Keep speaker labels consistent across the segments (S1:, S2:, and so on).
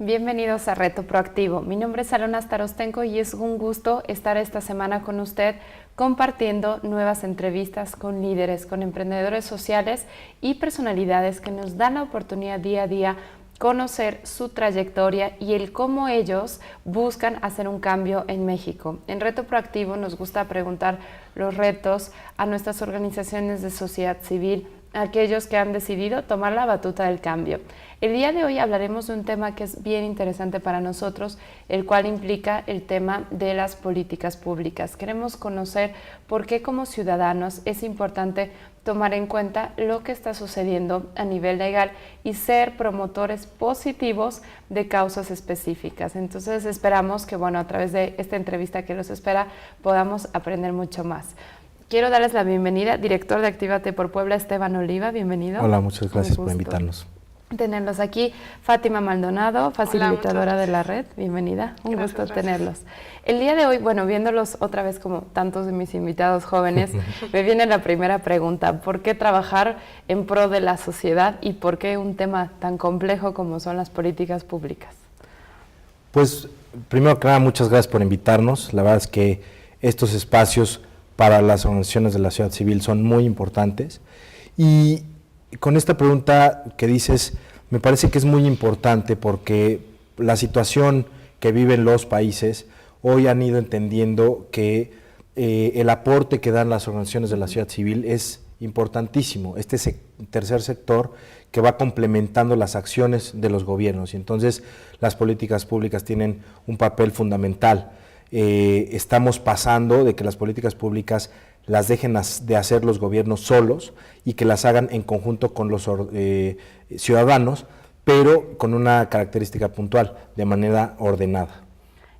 S1: Bienvenidos a Reto Proactivo. Mi nombre es Alona Starostenko y es un gusto estar esta semana con usted compartiendo nuevas entrevistas con líderes, con emprendedores sociales y personalidades que nos dan la oportunidad día a día conocer su trayectoria y el cómo ellos buscan hacer un cambio en México. En Reto Proactivo nos gusta preguntar los retos a nuestras organizaciones de sociedad civil, a aquellos que han decidido tomar la batuta del cambio. El día de hoy hablaremos de un tema que es bien interesante para nosotros, el cual implica el tema de las políticas públicas. Queremos conocer por qué como ciudadanos es importante tomar en cuenta lo que está sucediendo a nivel legal y ser promotores positivos de causas específicas. Entonces esperamos que, a través de esta entrevista que los espera, podamos aprender mucho más. Quiero darles la bienvenida, director de Actívate por Puebla, Esteban Oliva, bienvenido.
S2: Hola, muchas gracias por invitarnos.
S1: Tenerlos aquí. Fátima Maldonado, facilitadora de la red, bienvenida, un gusto tenerlos. El día de hoy, viéndolos otra vez como tantos de mis invitados jóvenes, me viene la primera pregunta: ¿por qué trabajar en pro de la sociedad y por qué un tema tan complejo como son las políticas públicas?
S2: Pues, primero que nada, muchas gracias por invitarnos. La verdad es que estos espacios para las organizaciones de la sociedad civil son muy importantes. Y con esta pregunta que dices, me parece que es muy importante porque la situación que viven los países hoy han ido entendiendo que el aporte que dan las organizaciones de la sociedad civil es importantísimo. Este tercer sector que va complementando las acciones de los gobiernos, y entonces las políticas públicas tienen un papel fundamental. Estamos pasando de que las políticas públicas las dejen de hacer los gobiernos solos y que las hagan en conjunto con los ciudadanos, pero con una característica puntual, de manera ordenada.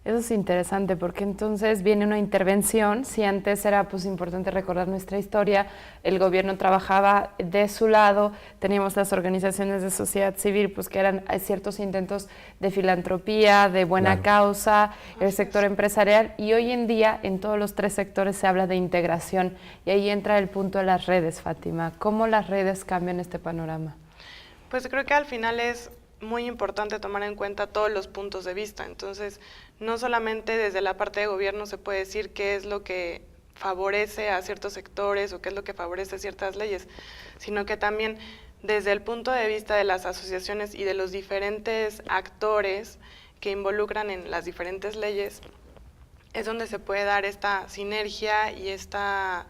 S1: Eso es interesante porque entonces viene una intervención. Si antes era importante recordar nuestra historia, el gobierno trabajaba de su lado, teníamos las organizaciones de sociedad civil que eran ciertos intentos de filantropía, de buena causa, el sector empresarial, y hoy en día en todos los tres sectores se habla de integración, y ahí entra el punto de las redes. Fátima, ¿cómo las redes cambian este panorama?
S3: Pues creo que al final es muy importante tomar en cuenta todos los puntos de vista. Entonces, no solamente desde la parte de gobierno se puede decir qué es lo que favorece a ciertos sectores o qué es lo que favorece ciertas leyes, sino que también desde el punto de vista de las asociaciones y de los diferentes actores que involucran en las diferentes leyes, es donde se puede dar esta sinergia y estas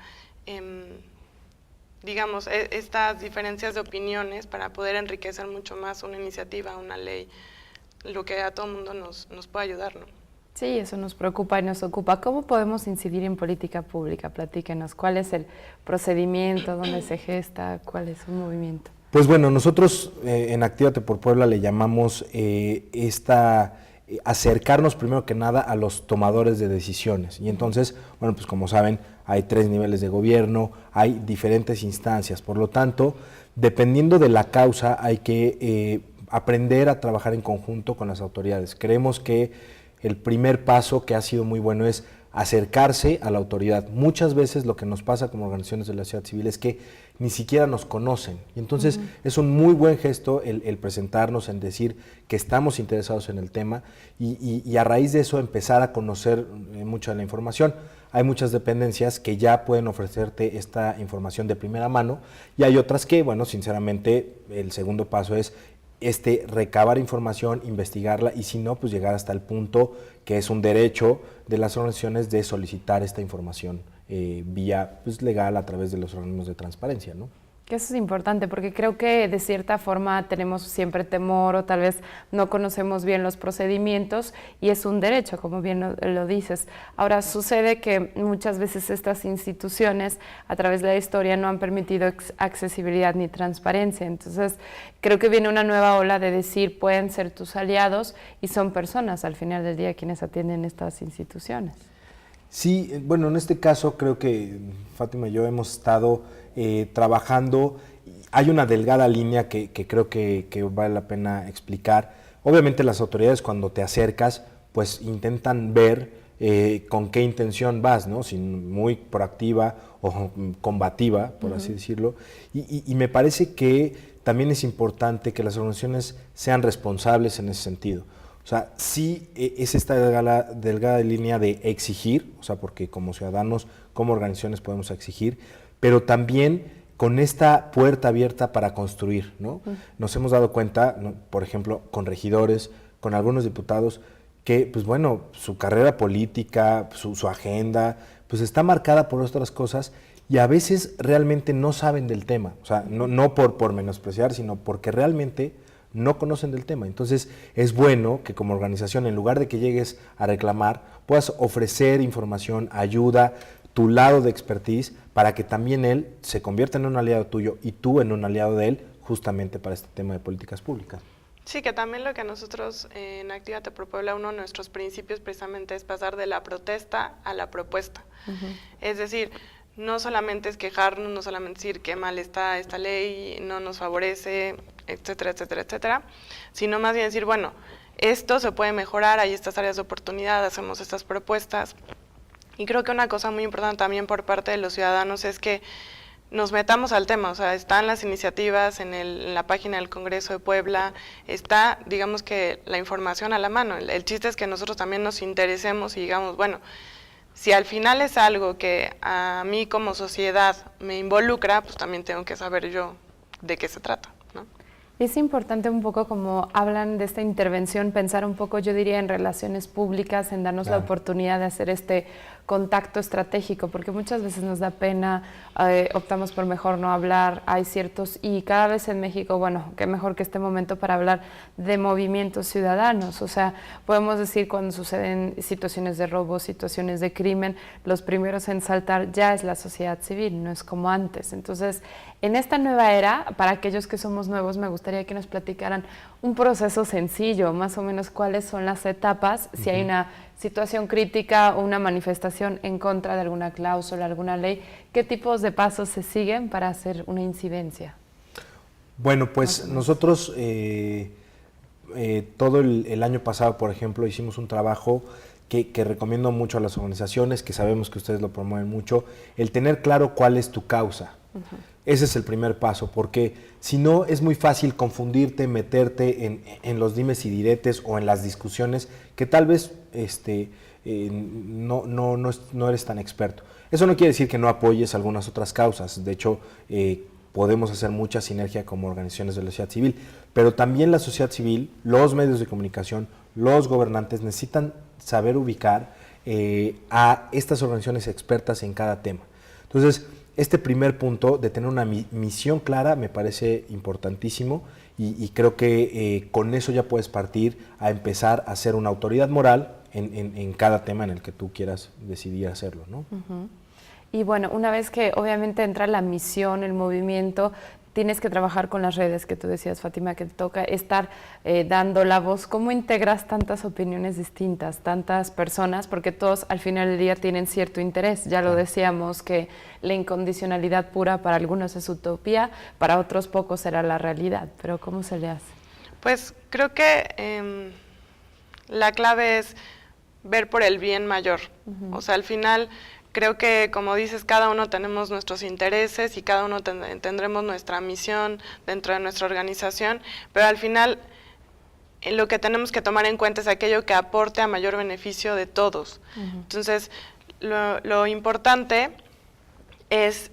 S3: diferencias de opiniones para poder enriquecer mucho más una iniciativa, una ley, lo que a todo mundo nos puede ayudar, ¿no?
S1: Sí, eso nos preocupa y nos ocupa. ¿Cómo podemos incidir en política pública? Platíquenos, ¿cuál es el procedimiento, dónde se gesta, cuál es su movimiento?
S2: Pues bueno, nosotros en Actívate por Puebla le llamamos acercarnos primero que nada a los tomadores de decisiones. Y entonces, pues como saben, hay 3 niveles de gobierno, hay diferentes instancias. Por lo tanto, dependiendo de la causa, hay que aprender a trabajar en conjunto con las autoridades. Creemos que el primer paso, que ha sido muy bueno, es acercarse a la autoridad. Muchas veces lo que nos pasa como organizaciones de la sociedad civil es que ni siquiera nos conocen, y entonces es un muy buen gesto el presentarnos, en decir que estamos interesados en el tema y a raíz de eso empezar a conocer mucha de la información. Hay muchas dependencias que ya pueden ofrecerte esta información de primera mano, y hay otras que, sinceramente, el segundo paso es recabar información, investigarla, y si no, pues llegar hasta el punto que es un derecho de las organizaciones de solicitar esta información vía legal a través de los organismos de transparencia, ¿no?
S1: Que eso es importante porque creo que de cierta forma tenemos siempre temor o tal vez no conocemos bien los procedimientos, y es un derecho, como bien lo dices. Ahora, sucede que muchas veces estas instituciones a través de la historia no han permitido accesibilidad ni transparencia. Entonces creo que viene una nueva ola de decir pueden ser tus aliados, y son personas al final del día quienes atienden estas instituciones.
S2: Sí, en este caso creo que Fátima y yo hemos estado trabajando. Hay una delgada línea que creo que vale la pena explicar. Obviamente las autoridades, cuando te acercas, pues intentan ver con qué intención vas, ¿no? Si muy proactiva o combativa, por así decirlo. Y me parece que también es importante que las organizaciones sean responsables en ese sentido. O sea, sí es esta delgada línea de exigir, o sea, porque como ciudadanos, como organizaciones podemos exigir, pero también con esta puerta abierta para construir, ¿no? Nos hemos dado cuenta, ¿no?, por ejemplo, con regidores, con algunos diputados, que, pues bueno, su carrera política, su agenda, pues está marcada por otras cosas y a veces realmente no saben del tema. O sea, no por menospreciar, sino porque realmente no conocen del tema. Entonces, es bueno que como organización, en lugar de que llegues a reclamar, puedas ofrecer información, ayuda, tu lado de expertise, para que también él se convierta en un aliado tuyo y tú en un aliado de él, justamente para este tema de políticas públicas.
S3: Sí, que también lo que nosotros en Actívate por Puebla, uno de nuestros principios precisamente es pasar de la protesta a la propuesta. Es decir, no solamente es quejarnos, no solamente decir qué mal está esta ley, no nos favorece, etcétera, etcétera, etcétera, sino más bien decir, bueno, esto se puede mejorar, hay estas áreas de oportunidad, hacemos estas propuestas. Y creo que una cosa muy importante también por parte de los ciudadanos es que nos metamos al tema, o sea, están las iniciativas en la página del Congreso de Puebla, está, digamos que, la información a la mano. El chiste es que nosotros también nos interesemos y digamos, bueno, si al final es algo que a mí como sociedad me involucra, pues también tengo que saber yo de qué se trata, ¿no?
S1: Es importante un poco, como hablan de esta intervención, pensar un poco, yo diría, en relaciones públicas, en darnos la oportunidad de hacer este contacto estratégico, porque muchas veces nos da pena, optamos por mejor no hablar, hay ciertos, y cada vez en México, bueno, qué mejor que este momento para hablar de movimientos ciudadanos, o sea, podemos decir cuando suceden situaciones de robo, situaciones de crimen, los primeros en saltar ya es la sociedad civil, no es como antes. Entonces, en esta nueva era, para aquellos que somos nuevos, me gustaría que nos platicaran un proceso sencillo, más o menos cuáles son las etapas, si hay una situación crítica o una manifestación en contra de alguna cláusula, alguna ley, ¿qué tipos de pasos se siguen para hacer una incidencia?
S2: Bueno, pues nosotros todo el año pasado, por ejemplo, hicimos un trabajo que recomiendo mucho a las organizaciones, que sabemos que ustedes lo promueven mucho, el tener claro cuál es tu causa. Ese es el primer paso, porque si no es muy fácil confundirte, meterte en los dimes y diretes o en las discusiones que tal vez no eres tan experto. Eso no quiere decir que no apoyes algunas otras causas. De hecho, podemos hacer mucha sinergia como organizaciones de la sociedad civil, pero también la sociedad civil, los medios de comunicación, los gobernantes necesitan saber ubicar a estas organizaciones expertas en cada tema. Entonces, este primer punto de tener una misión clara me parece importantísimo y creo que con eso ya puedes partir a empezar a ser una autoridad moral en cada tema en el que tú quieras decidir hacerlo, ¿no?
S1: Y bueno, una vez que obviamente entra la misión, el movimiento, tienes que trabajar con las redes que tú decías, Fátima, que te toca estar dando la voz. ¿Cómo integras tantas opiniones distintas, tantas personas? Porque todos al final del día tienen cierto interés. Ya lo decíamos, que la incondicionalidad pura para algunos es utopía, para otros pocos será la realidad. Pero ¿cómo se le hace?
S3: Pues creo que la clave es ver por el bien mayor. O sea, al final creo que, como dices, cada uno tenemos nuestros intereses y cada uno tendremos nuestra misión dentro de nuestra organización, pero al final lo que tenemos que tomar en cuenta es aquello que aporte a mayor beneficio de todos. Entonces, lo importante es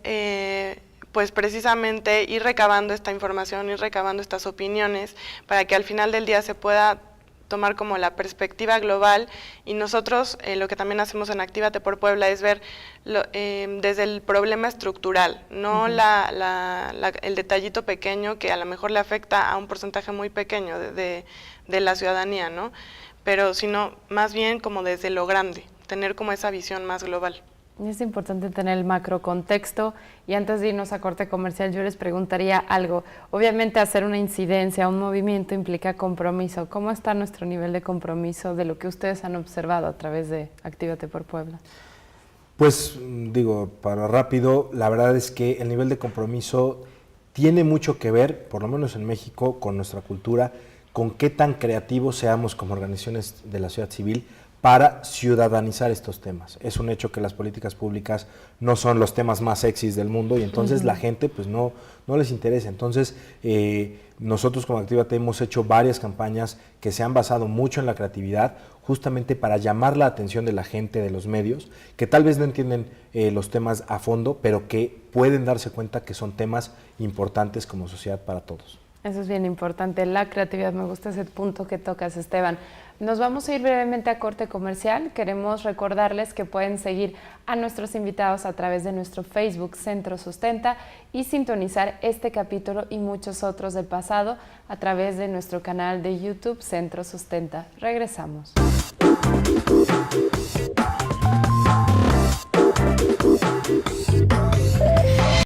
S3: pues precisamente ir recabando esta información, ir recabando estas opiniones para que al final del día se pueda tomar como la perspectiva global, y nosotros lo que también hacemos en Actívate por Puebla es ver desde el problema estructural, no el detallito pequeño que a lo mejor le afecta a un porcentaje muy pequeño de la ciudadanía, ¿no? Pero sino más bien como desde lo grande, tener como esa visión más global.
S1: Es importante tener el macro contexto, y antes de irnos a corte comercial yo les preguntaría algo. Obviamente hacer una incidencia, un movimiento implica compromiso. ¿Cómo está nuestro nivel de compromiso de lo que ustedes han observado a través de Actívate por Puebla?
S2: Pues digo, para rápido, la verdad es que el nivel de compromiso tiene mucho que ver, por lo menos en México, con nuestra cultura, con qué tan creativos seamos como organizaciones de la sociedad civil para ciudadanizar estos temas. Es un hecho que las políticas públicas no son los temas más sexys del mundo y entonces la gente pues no les interesa. Entonces nosotros como Actívate hemos hecho varias campañas que se han basado mucho en la creatividad, justamente para llamar la atención de la gente, de los medios, que tal vez no entienden los temas a fondo, pero que pueden darse cuenta que son temas importantes como sociedad para todos.
S1: Eso es bien importante, la creatividad. Me gusta ese punto que tocas, Esteban. Nos vamos a ir brevemente a corte comercial. Queremos recordarles que pueden seguir a nuestros invitados a través de nuestro Facebook Centro Sustenta y sintonizar este capítulo y muchos otros del pasado a través de nuestro canal de YouTube Centro Sustenta. Regresamos.